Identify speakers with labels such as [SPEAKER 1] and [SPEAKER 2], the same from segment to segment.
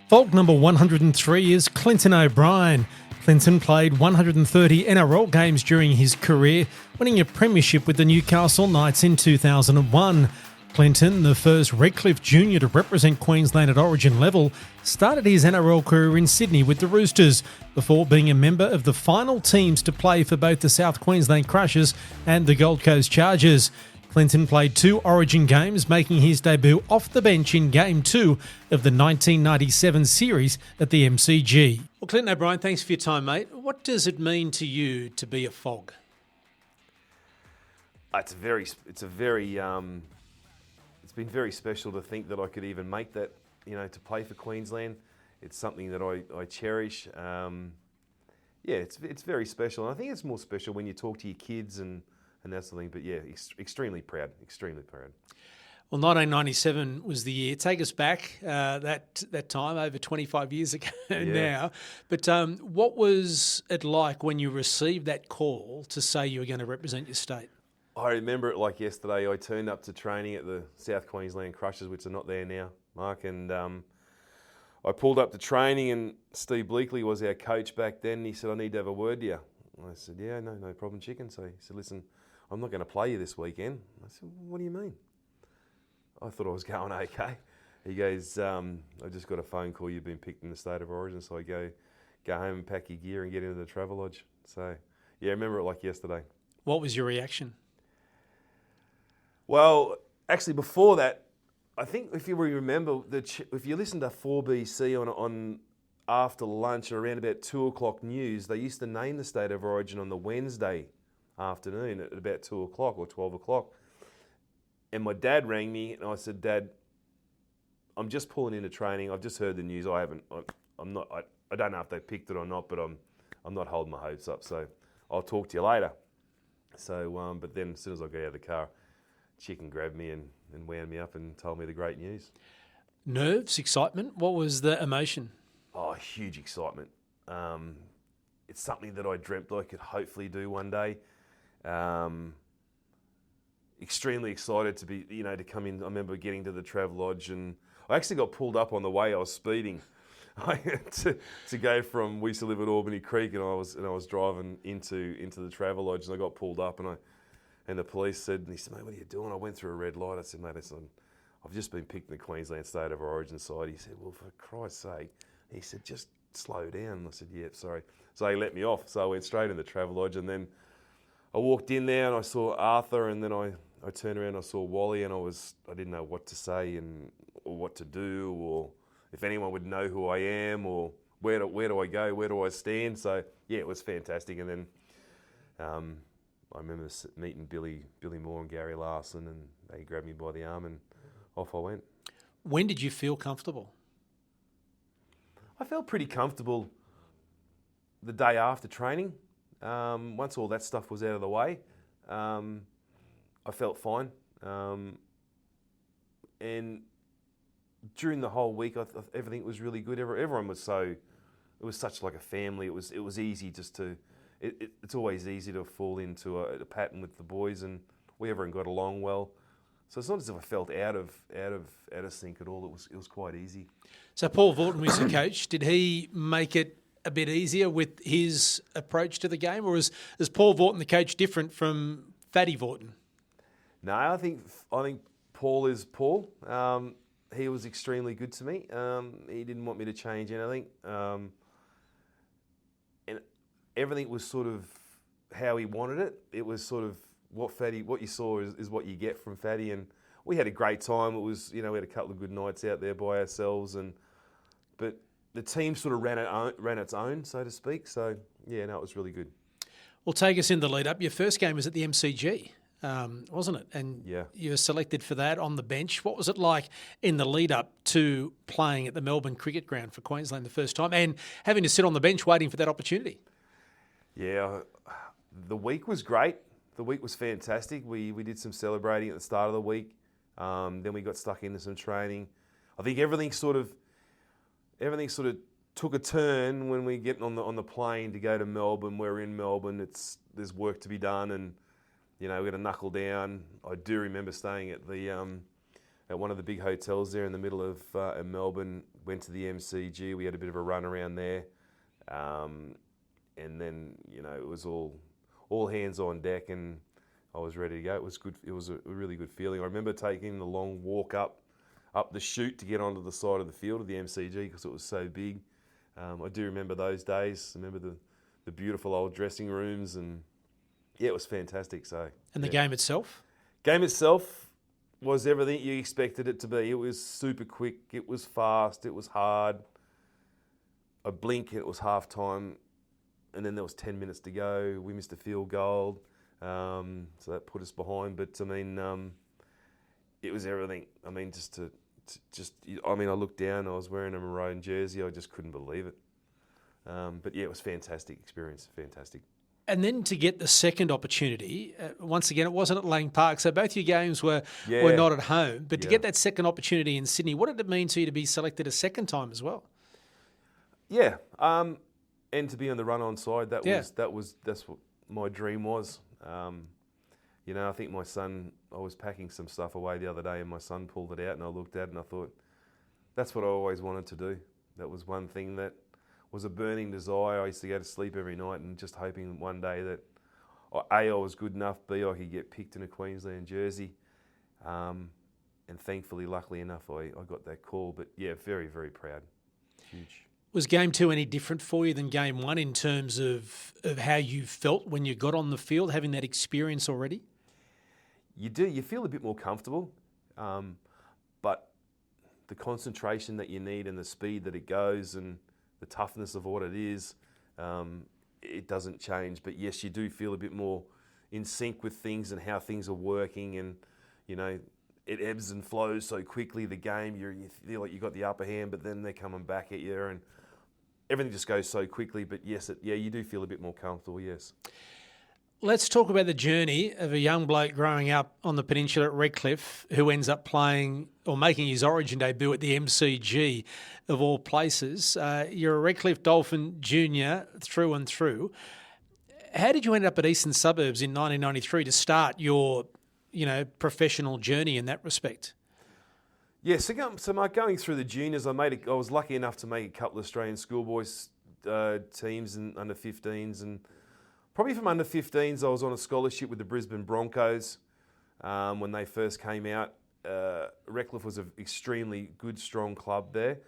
[SPEAKER 1] Fault number 103 is Clinton O'Brien. Clinton played 130 NRL games during his career, winning a premiership with the Newcastle Knights in 2001. Clinton, the first Redcliffe junior to represent Queensland at origin level, started his NRL career in Sydney with the Roosters, before being a member of the final teams to play for both the South Queensland Crushers and the Gold Coast Chargers. Clinton played 2 origin games, making his debut off the bench in Game 2 of the 1997 series at the MCG. Well, Clinton O'Brien, thanks for your time, mate. What does it mean to you to be a FOG?
[SPEAKER 2] It's been very special to think that I could even make that, to play for Queensland. It's something that I cherish. It's very special. And I think it's more special when you talk to your kids and that sort of thing. But yeah, extremely proud.
[SPEAKER 1] Well, 1997 was the year. Take us back that time, over 25 years ago now. But what was it like when you received that call to say you were going to represent your state?
[SPEAKER 2] I remember it like yesterday. I turned up to training at the South Queensland Crushers, which are not there now, Mark, and I pulled up to training, and Steve Bleakley was our coach back then. He said, "I need to have a word to you." I said, "Yeah, no problem, chicken." So he said, "Listen, I'm not going to play you this weekend." I said, "What do you mean?" I thought I was going okay. He goes, "I just got a phone call. You've been picked in the state of origin." So I go home and pack your gear and get into the travel lodge. So yeah, I remember it like yesterday.
[SPEAKER 1] What was your reaction?
[SPEAKER 2] Well, actually, before that, I think if you remember, if you listen to 4BC on after lunch or around about 2 o'clock news, they used to name the state of origin on the Wednesday afternoon at about 2 o'clock or 12 o'clock. And my dad rang me and I said, "Dad, I'm just pulling into training. I've just heard the news. I don't know if they picked it or not, but I'm not holding my hopes up. So I'll talk to you later." So, but then as soon as I got out of the car, Chicken grabbed me and wound me up and told me the great news.
[SPEAKER 1] Nerves, excitement? What was the emotion?
[SPEAKER 2] Oh, huge excitement. It's something that I dreamt I could hopefully do one day. Extremely excited to be, to come in. I remember getting to the travel lodge and I actually got pulled up on the way. I was speeding to go from, we used to live at Albany Creek, and I was driving into the travel lodge, and I got pulled up, and the police said, "Mate, what are you doing?" I went through a red light. I said, "Mate, I've just been picked in the Queensland State of Origin side." He said, "Well, for Christ's sake," he said, "just slow down." I said, "Yeah, sorry." So he let me off. So I went straight in the travel lodge, and then I walked in there and I saw Arthur, and then I turned around and I saw Wally, and I didn't know what to say or what to do, or if anyone would know who I am, or where do I go, where do I stand. So yeah, it was fantastic. And then I remember meeting Billy Moore and Gary Larson, and they grabbed me by the arm and off I went.
[SPEAKER 1] When did you feel comfortable?
[SPEAKER 2] I felt pretty comfortable the day after training. Once all that stuff was out of the way, I felt fine. And during the whole week, everything was really good. Everyone was it was such like a family. It was easy just to. It's always easy to fall into a pattern with the boys, and everyone got along well. So it's not as if I felt out of sync at all. It was quite easy.
[SPEAKER 1] So Paul Vaughton was the coach. Did he make it a bit easier with his approach to the game, or is Paul Vaughton the coach different from Fatty Vaughton?
[SPEAKER 2] No, I think Paul is Paul. He was extremely good to me. He didn't want me to change anything. And everything was sort of how he wanted it. It was sort of what you saw is what you get from Fatty, and we had a great time. It was, we had a couple of good nights out there by ourselves, but the team sort of ran its own, so to speak. So yeah, no, it was really good.
[SPEAKER 1] Well, take us in the lead up. Your first game was at the MCG, wasn't it? And
[SPEAKER 2] yeah,
[SPEAKER 1] you were selected for that on the bench. What was it like in the lead up to playing at the Melbourne Cricket Ground for Queensland the first time, and having to sit on the bench waiting for that opportunity?
[SPEAKER 2] Yeah, the week was great. The week was fantastic. We did some celebrating at the start of the week. Then we got stuck into some training. I think everything sort of took a turn when we get on the plane to go to Melbourne. We're in Melbourne. There's work to be done, and we're going to knuckle down. I do remember staying at at one of the big hotels there in the middle of in Melbourne. Went to the MCG. We had a bit of a run around there, and then it was all hands on deck, and I was ready to go. It was good. It was a really good feeling. I remember taking the long walk up the chute to get onto the side of the field of the MCG because it was so big. I do remember those days. I remember the beautiful old dressing rooms, and yeah, it was fantastic. So,
[SPEAKER 1] And the game itself?
[SPEAKER 2] Game itself was everything you expected it to be. It was super quick. It was fast. It was hard. A blink, it was half time, and then there was 10 minutes to go. We missed a field goal, so that put us behind. But I mean, it was everything. I mean, I looked down. I was wearing a maroon jersey. I just couldn't believe it. But yeah, it was a fantastic experience. Fantastic.
[SPEAKER 1] And then to get the second opportunity, once again, it wasn't at Lang Park, so both your games were not at home. But to get that second opportunity in Sydney, what did it mean to you to be selected a second time as well?
[SPEAKER 2] Yeah, and to be on the run-on side, that's what my dream was. I think my son, I was packing some stuff away the other day, and my son pulled it out, and I looked at it, and I thought, that's what I always wanted to do. That was one thing that was a burning desire. I used to go to sleep every night and just hoping one day that A, I was good enough, B, I could get picked in a Queensland jersey. And thankfully, luckily enough, I got that call. But yeah, very, very proud. Huge.
[SPEAKER 1] Was game two any different for you than game one in terms of how you felt when you got on the field, having that experience already?
[SPEAKER 2] You do. You feel a bit more comfortable. But the concentration that you need and the speed that it goes and the toughness of what it is, it doesn't change. But yes, you do feel a bit more in sync with things and how things are working, and it ebbs and flows so quickly. The game, you feel like you got the upper hand, but then they're coming back at you, and everything just goes so quickly. But yes, you do feel a bit more comfortable. Yes.
[SPEAKER 1] Let's talk about the journey of a young bloke growing up on the peninsula at Redcliffe who ends up playing or making his origin debut at the MCG of all places. You're a Redcliffe Dolphin junior through and through. How did you end up at Eastern Suburbs in 1993 to start your, professional journey in that respect?
[SPEAKER 2] Yeah, so Mark, going through the juniors, I was lucky enough to make a couple of Australian schoolboys teams and under 15s, and probably from under 15s, I was on a scholarship with the Brisbane Broncos when they first came out. Redcliffe was an extremely good, strong club there.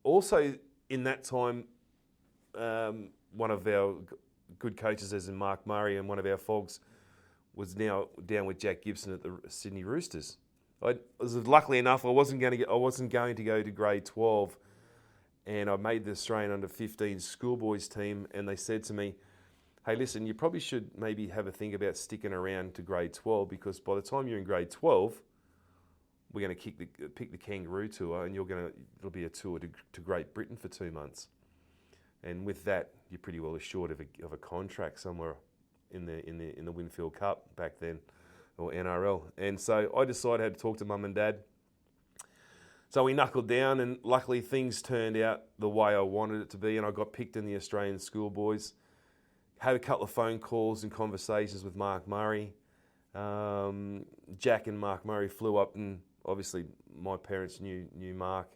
[SPEAKER 2] Also, in that time, one of our good coaches, as in Mark Murray, and one of our fogs was now down with Jack Gibson at the Sydney Roosters. Luckily enough, I wasn't going to go to grade 12. And I made the Australian under-15 schoolboys team, and they said to me, hey, listen, you probably should maybe have a think about sticking around to grade 12, because by the time you're in grade 12, we're going to pick the Kangaroo Tour, and it'll be a tour to Great Britain for 2 months. And with that, you're pretty well assured of a contract somewhere in the Winfield Cup back then, or NRL. And so I decided I had to talk to Mum and Dad. So we knuckled down, and luckily things turned out the way I wanted it to be, and I got picked in the Australian schoolboys. Had a couple of phone calls and conversations with Mark Murray. Jack and Mark Murray flew up, and obviously my parents knew Mark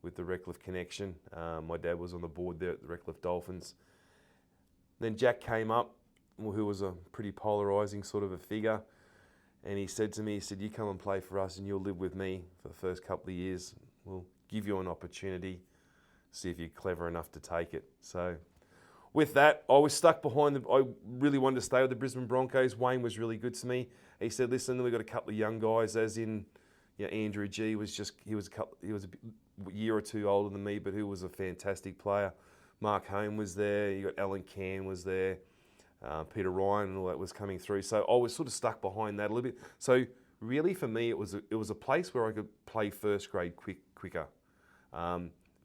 [SPEAKER 2] with the Redcliffe connection. My dad was on the board there at the Redcliffe Dolphins. Then Jack came up, who was a pretty polarising sort of a figure. And he said to me, you come and play for us and you'll live with me for the first couple of years. We'll give you an opportunity, see if you're clever enough to take it. So with that, I was stuck behind I really wanted to stay with the Brisbane Broncos. Wayne was really good to me. He said, listen, we've got a couple of young guys, as in Andrew G. he was a year or two older than me, but who was a fantastic player. Mark Home was there. You got Alan Can was there. Peter Ryan and all that was coming through. So I was sort of stuck behind that a little bit. So really for me, it was a place where I could play first grade quicker.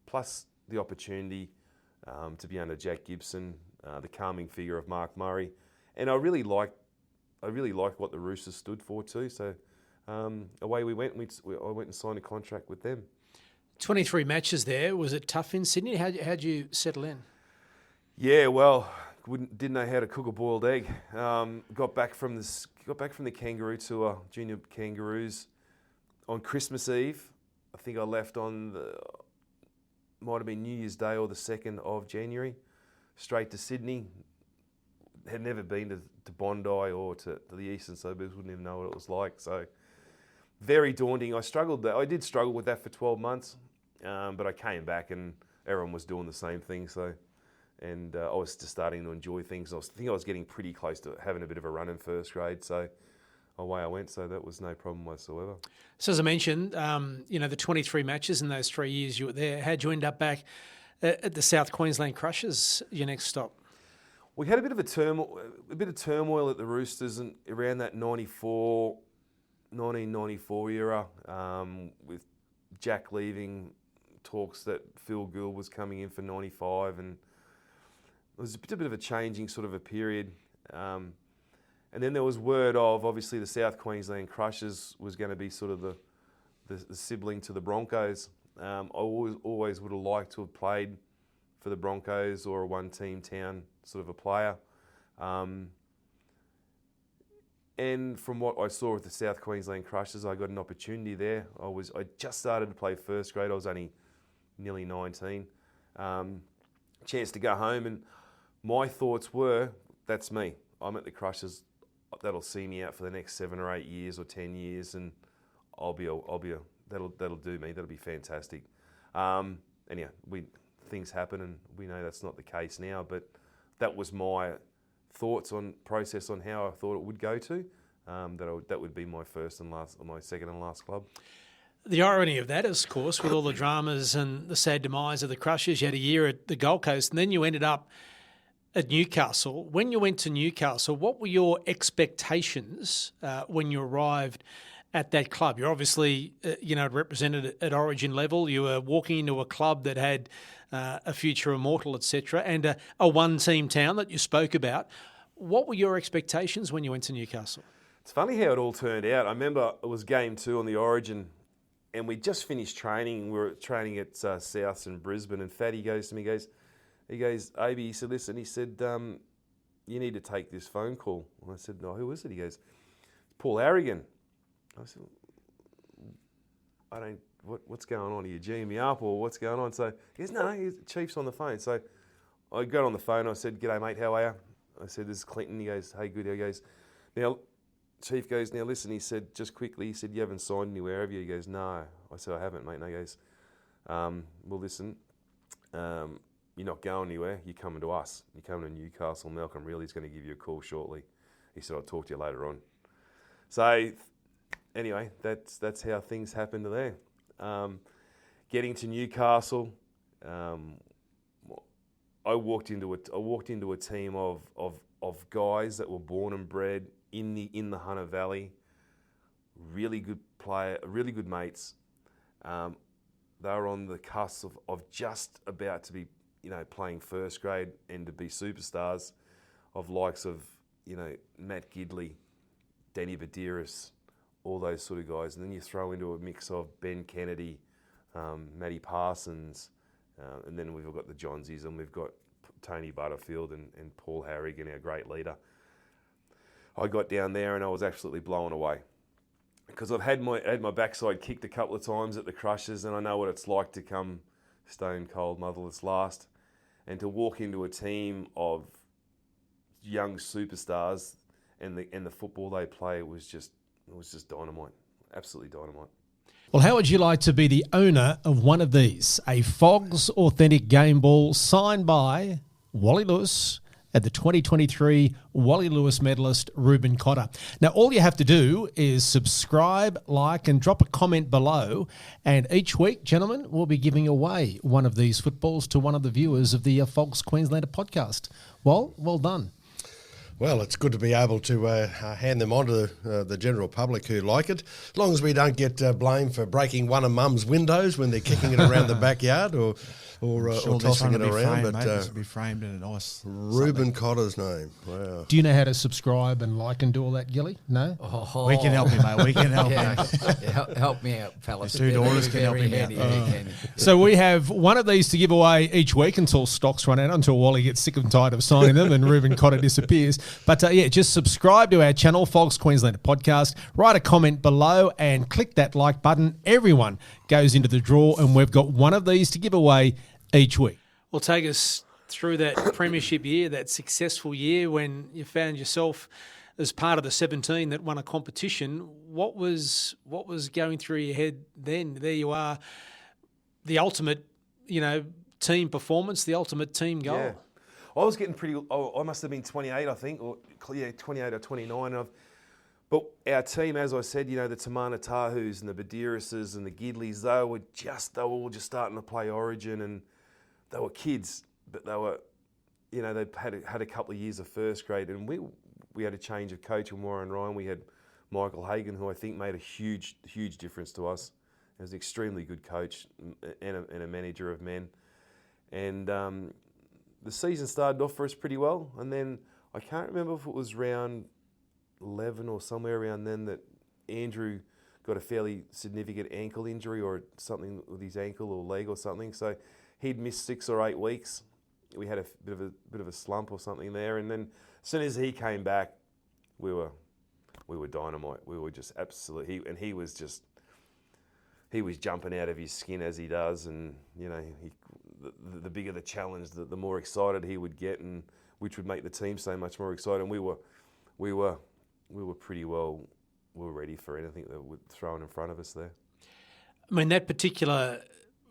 [SPEAKER 2] Plus the opportunity to be under Jack Gibson, the calming figure of Mark Murray. And I really liked what the Roosters stood for too. So away we went. I went and signed a contract with them. 23
[SPEAKER 1] matches there. Was it tough in Sydney? How'd you settle in?
[SPEAKER 2] Yeah, well, didn't know how to cook a boiled egg. Got back from the Kangaroo Tour, Junior Kangaroos. on Christmas Eve, I think I left on might have been New Year's Day or the 2nd of January, straight to Sydney. Had never been to Bondi or to the eastern suburbs, wouldn't even know what it was like. So very daunting. I did struggle with that for 12 months, but I came back and everyone was doing the same thing. And I was just starting to enjoy things. I think I was getting pretty close to having a bit of a run in first grade. So away I went. So that was no problem whatsoever.
[SPEAKER 1] So as I mentioned, the 23 matches in those 3 years you were there. How'd you end up back at the South Queensland Crushers, your next stop?
[SPEAKER 2] We had a bit of turmoil at the Roosters and around that 1994 era, with Jack leaving, talks that Phil Gould was coming in for 95, and it was a bit of a changing sort of a period. And then there was word of, obviously, the South Queensland Crushers was going to be sort of the sibling to the Broncos. I always would have liked to have played for the Broncos or a one-team town sort of a player. And from what I saw with the South Queensland Crushers, I got an opportunity there. I just started to play first grade. I was only nearly 19. Chance to go home, and my thoughts were, that's me. I'm at the Crushers. That'll see me out for the next 7 or 8 years or 10 years, and that'll do me. That'll be fantastic. And yeah, things happen, and we know that's not the case now. But that was my process on how I thought it would go to. That would be my second and last club.
[SPEAKER 1] The irony of that is, of course, with all the dramas and the sad demise of the Crushers, you had a year at the Gold Coast, and then you ended up at Newcastle. When you went to Newcastle, what were your expectations when you arrived at that club? You're obviously, represented at Origin level. You were walking into a club that had a future immortal, etc., and a one-team town that you spoke about. What were your expectations when you went to Newcastle?
[SPEAKER 2] It's funny how it all turned out. I remember it was game 2 on the Origin, and we just finished training. We were training at Souths in Brisbane, and Fatty goes to me, he goes, Aby, he said, listen, he said, you need to take this phone call. And I said, no, who is it? He goes, Paul Harrigan. I said, what's going on? Are you geeing me up or what's going on? So he goes, no, the Chief's on the phone. So I got on the phone. I said, g'day, mate, how are you? I said, this is Clinton. He goes, hey, good. He goes, now, Chief goes, now listen, he said, just quickly, he said, you haven't signed anywhere, have you? He goes, no. I said, I haven't, mate. And he goes, well, listen, you're not going anywhere. You're coming to us. You're coming to Newcastle. Malcolm Really's going to give you a call shortly. He said, I'll talk to you later on. So anyway, that's how things happened there. Getting to Newcastle, I walked into a team of guys that were born and bred in the Hunter Valley. Really good player, really good mates. They were on the cusp of just about to be, playing first grade and to be superstars of likes of, Matt Gidley, Danny Badiris, all those sort of guys. And then you throw into a mix of Ben Kennedy, Matty Parsons, and then we've got the Johnsies, and we've got Tony Butterfield and Paul Harrigan, our great leader. I got down there and I was absolutely blown away because I've had my backside kicked a couple of times at the Crushers, and I know what it's like to come stone cold motherless last, and to walk into a team of young superstars and the football they play was just dynamite, absolutely dynamite.
[SPEAKER 1] Well, how would you like to be the owner of one of these? A Fogs Authentic Game Ball signed by Wally Lewis at the 2023 Wally Lewis medalist Ruben Cotter. Now, all you have to do is subscribe, like, and drop a comment below. And each week, gentlemen, we'll be giving away one of these footballs to one of the viewers of the Fogs Queenslander podcast. Well done.
[SPEAKER 3] Well, it's good to be able to hand them on to the general public who like it, as long as we don't get blamed for breaking one of Mum's windows when they're kicking it around the backyard or or
[SPEAKER 4] Sure, this
[SPEAKER 3] tossing
[SPEAKER 4] one
[SPEAKER 3] it
[SPEAKER 4] will be
[SPEAKER 3] around.
[SPEAKER 4] framed,
[SPEAKER 3] But
[SPEAKER 4] mate. This will be framed in a nice
[SPEAKER 3] Reuben Cotter's name. Wow.
[SPEAKER 5] Do you know how to subscribe and like and do all that, Gilly? No?
[SPEAKER 4] something. We can help you, mate. We can help you.
[SPEAKER 6] Help me out, fellas.
[SPEAKER 4] His two daughters can help
[SPEAKER 6] Very
[SPEAKER 4] him out.
[SPEAKER 6] handy, very handy.
[SPEAKER 5] So we have one of these to give away each week until stocks run out, until Wally gets sick and tired of signing them and Reuben Cotter disappears. But just subscribe to our channel, Folks Queenslander Podcast. Write a comment below and click that like button. Everyone goes into the draw, and we've got one of these to give away each week.
[SPEAKER 1] Well, take us through that premiership year, that successful year when you found yourself as part of the 17 that won a competition. What was going through your head then? There you are, the ultimate, team performance, the ultimate team goal.
[SPEAKER 2] Yeah. I was getting pretty. I must have been 28, I think, or 28 or 29. But our team, as I said, the Tamana Tahus and the Badirises and the Gidleys, they were all just starting to play Origin, and they were kids, but they were, they'd had a couple of years of first grade, and we had a change of coach in Warren Ryan. We had Michael Hagan, who I think made a huge difference to us. He was an extremely good coach and a manager of men, and the season started off for us pretty well, and then I can't remember if it was round 11 or somewhere around then that Andrew got a fairly significant ankle injury or something with his ankle or leg or something. So he'd missed 6 or 8 weeks. We had a bit of a slump or something there, and then as soon as he came back, we were dynamite. We were just absolutely. He was jumping out of his skin as he does, and the bigger the challenge, the more excited he would get, and which would make the team so much more excited. And we were pretty well. We were ready for anything that would throw in front of us there.
[SPEAKER 1] I mean, that particular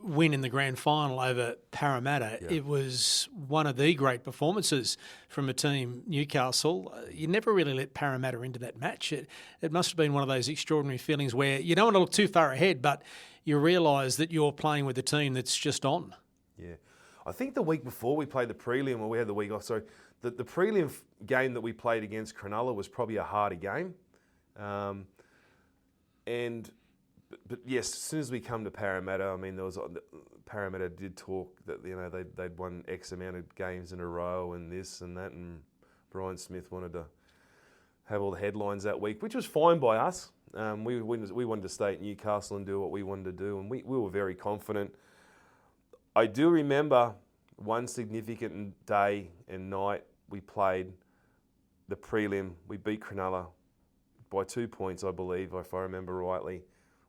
[SPEAKER 1] win in the grand final over Parramatta, it was one of the great performances from a team, Newcastle. You never really let Parramatta into that match. It must have been one of those extraordinary feelings where you don't want to look too far ahead, but you realise that you're playing with a team that's just on. Yeah.
[SPEAKER 2] I think the week before we played the prelim, or we had the week off, so the prelim game that we played against Cronulla was probably a harder game. But yes, as soon as we come to Parramatta, I mean, Parramatta did talk that they'd won X amount of games in a row and this and that, and Brian Smith wanted to have all the headlines that week, which was fine by us. We wanted to stay at Newcastle and do what we wanted to do, and we were very confident. I do remember one significant day and night we played the prelim. We beat Cronulla by 2 points, I believe, if I remember rightly.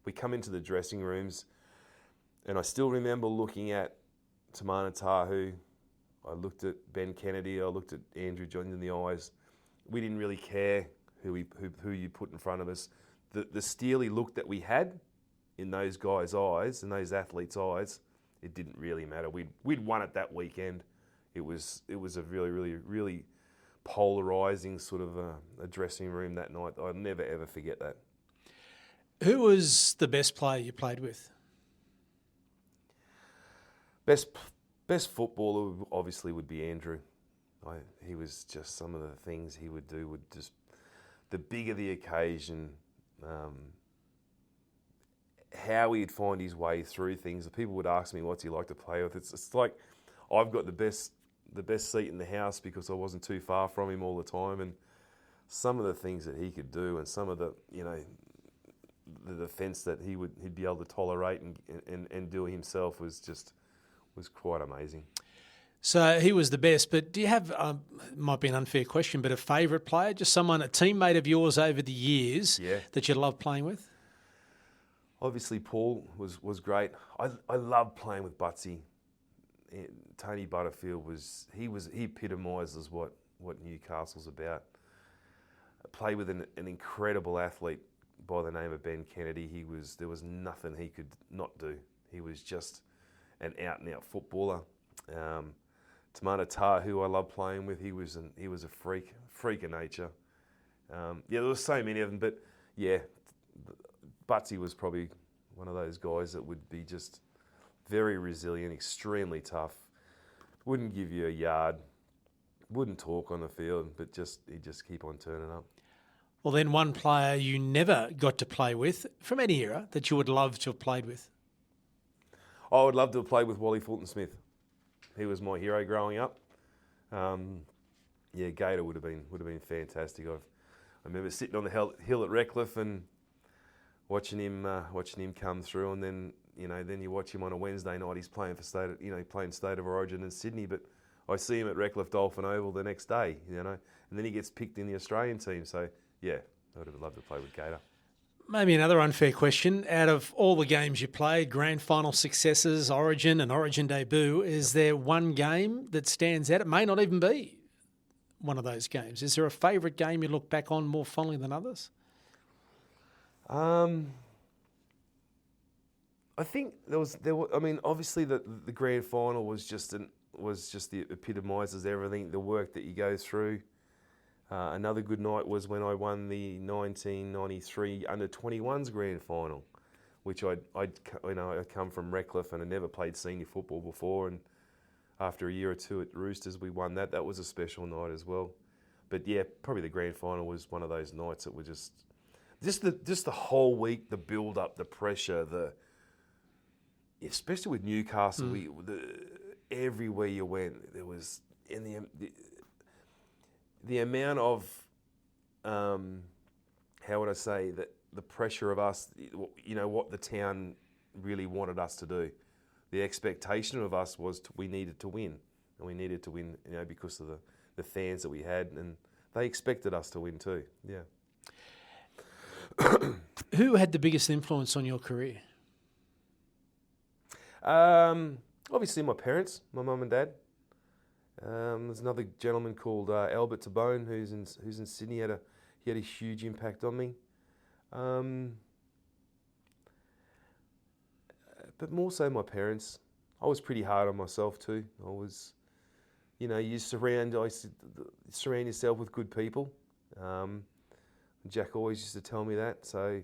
[SPEAKER 2] We come into the dressing rooms, and I still remember looking at Tamana Tahu. I looked at Ben Kennedy. I looked at Andrew Johns in the eyes. We didn't really care who you put in front of us. The steely look that we had in those guys' eyes, in those athletes' eyes, it didn't really matter. We'd won it that weekend. It was a really, really, really polarising sort of a dressing room that night. I'll never ever forget that.
[SPEAKER 1] Who was the best player you played with?
[SPEAKER 2] Best footballer obviously would be Andrew. He was just, some of the things he would do would just, the bigger the occasion, how he'd find his way through things. People would ask me, what's he like to play with? It's like I've got the best seat in the house because I wasn't too far from him all the time, and some of the things that he could do, and some of the the defence that he'd be able to tolerate and do himself was quite amazing.
[SPEAKER 1] So he was the best, but do you have, might be an unfair question, but a favourite player, just someone, a teammate of yours over the years that you love playing with?
[SPEAKER 2] Obviously Paul was great. I loved playing with Butsy. Tony Butterfield he epitomises what Newcastle's about. I played with an incredible athlete by the name of Ben Kennedy. There was nothing he could not do. He was just an out and out footballer. Tamana Taha, who I love playing with, he was a freak of nature. There was so many of them, but Butsy was probably one of those guys that would be just very resilient, extremely tough. Wouldn't give you a yard, wouldn't talk on the field, but he'd just keep on turning up.
[SPEAKER 1] Well, then one player you never got to play with from any era that you would love to have played with?
[SPEAKER 2] I would love to have played with Wally Fulton Smith. He was my hero growing up. Yeah, Gator would have been fantastic. I remember sitting on the hill at Redcliffe and watching him come through, and then you watch him on a Wednesday night. He's playing for playing State of Origin in Sydney, but I see him at Redcliffe Dolphin Oval the next day, and then he gets picked in the Australian team. So yeah, I would have loved to play with Gator.
[SPEAKER 1] Maybe another unfair question. Out of all the games you played, grand final successes, Origin and Origin debut, is there one game that stands out? It may not even be one of those games. Is there a favourite game you look back on more fondly than others?
[SPEAKER 2] I think there was. I mean, obviously the grand final was just the epitomises everything, the work that you go through. Another good night was when I won the 1993 under-21s grand final, which I'd come from Redcliffe and I'd never played senior football before, and after a year or two at Roosters we won that. That was a special night as well. But yeah, probably the grand final was one of those nights that were just the whole week, the build-up, the pressure, especially with Newcastle, everywhere you went there was the amount of, how would I say, that the pressure of us, what the town really wanted us to do. The expectation of us was we needed to win, and we needed to win, because of the fans that we had, and they expected us to win too. Yeah.
[SPEAKER 1] Who had the biggest influence on your career?
[SPEAKER 2] Obviously my parents, my mum and dad. There's another gentleman called Albert Tabone who's in Sydney. He had a huge impact on me. But more so my parents. I was pretty hard on myself too. I was, you surround yourself with good people. Jack always used to tell me that, so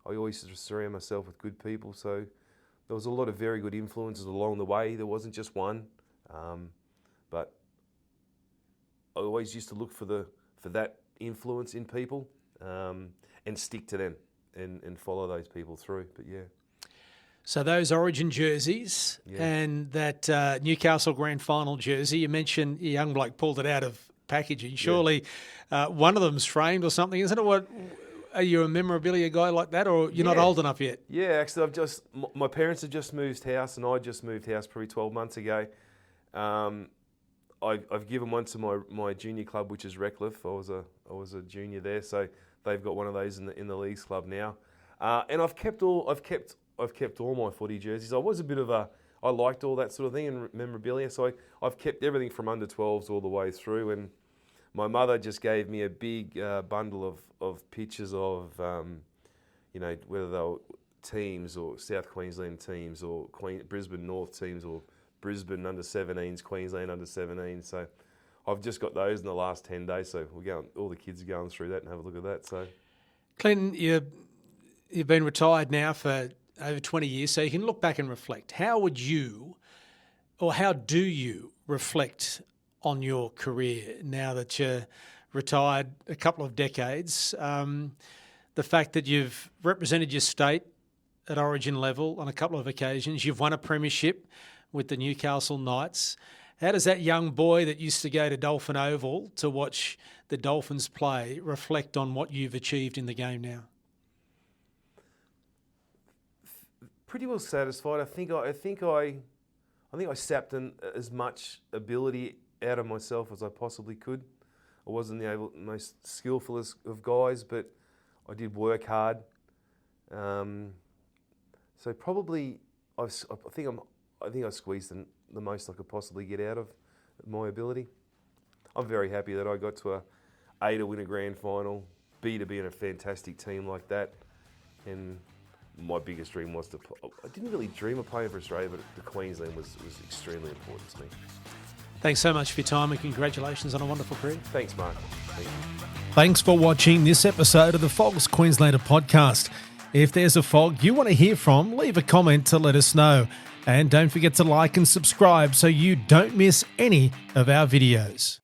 [SPEAKER 2] I always used to surround myself with good people. So there was a lot of very good influences along the way. There wasn't just one. But I always used to look for that influence in people, and stick to them and follow those people through. But yeah.
[SPEAKER 1] So those Origin jerseys and that Newcastle Grand Final jersey, you mentioned a young bloke pulled it out of packaging. Surely one of them's framed or something, isn't it? What, are you a memorabilia guy like that, or you're not old enough yet?
[SPEAKER 2] Yeah, actually, my parents have just moved house, and I just moved house probably 12 months ago. I've given one to my junior club, which is Redcliffe. I was a junior there, so they've got one of those in the leagues club now. And I've kept all my footy jerseys. I liked all that sort of thing and memorabilia, so I've kept everything from under 12s all the way through. And my mother just gave me a big bundle of pictures of whether they were teams or South Queensland teams or Brisbane North teams or Brisbane under-17s, Queensland under-17s. So I've just got those in the last 10 days. So all the kids are going through that and have a look at that. So,
[SPEAKER 1] Clinton, you've been retired now for over 20 years, so you can look back and reflect. How do you reflect on your career now that you're retired a couple of decades? The fact that you've represented your state at Origin level on a couple of occasions, you've won a premiership with the Newcastle Knights. How does that young boy that used to go to Dolphin Oval to watch the Dolphins play reflect on what you've achieved in the game now?
[SPEAKER 2] Pretty well satisfied. I think I sapped as much ability out of myself as I possibly could. I wasn't the most skillful of guys, but I did work hard. So probably I think I squeezed the most I could possibly get out of my ability. I'm very happy that I got to A, to win a grand final, B, to be in a fantastic team like that, and my biggest dream was I didn't really dream of playing for Australia, but the Queensland was extremely important to me.
[SPEAKER 1] Thanks so much for your time and congratulations on a wonderful career.
[SPEAKER 2] Thanks, Mark. Thank you.
[SPEAKER 5] Thanks for watching this episode of the Fogs Queenslander podcast. If there's a Fog you want to hear from, leave a comment to let us know. And don't forget to like and subscribe so you don't miss any of our videos.